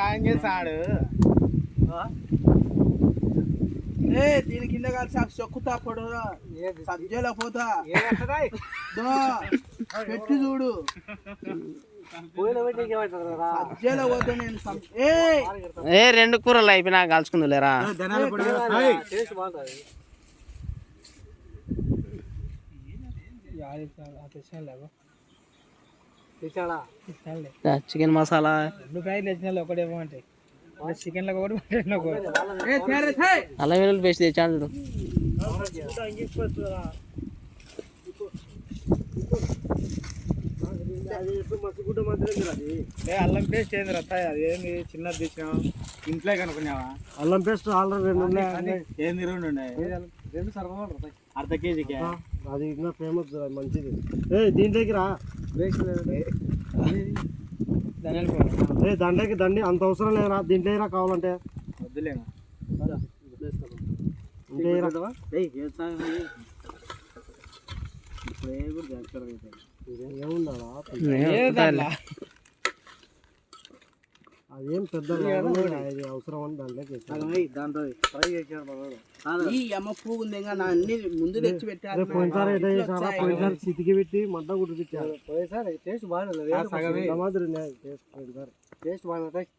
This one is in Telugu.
ఆయన చేస్తాడు దీని కింద కలిసి చెక్కుతా పొడు సజ్జలో పోతా పెట్టి చూడు సజ్జలో పోతే నేను రెండు కూరలు అయిపోయినా కలుసుకుందు లేరా చికెన్ మసాలా 2 ప్యాకెట్లు తెచ్చినా ఒకటి ఇవ్వమంటే చికెన్ లో ఒకటి అల్లం వెల్లుల్లి పేస్ట్ తెచ్చాను చూడు అల్లం పేస్ట్ ఏంది రత్తాయి అది ఏంది చిన్నది తెచ్చినావు ఇంట్లో కనుక్కున్నావా అల్లం పేస్ట్ ఆల్రెడీ 2 ఉన్నాయి ఏంది 2 ఉన్నాయి 2 సర్వ అర్ధ కేజీకి అది ఇంకా ఫేమస్ మంచిది దీంట్లోకి రా దండకి దండి అంత అవసరం లేరా దీంట్లో రా కావాలంటే వద్దులేనా ఏముందా అదేం పెద్ద అవసరం అని దాంట్లో ఫ్రై చేసాడు ఈ అమ్మ పువ్వు ఉంది అన్ని ముందు తెచ్చి పెట్టారు పోయినసారి చితికి పెట్టి మంట కుట్టించారు టేస్ట్ బాగా టేస్ట్ బాగా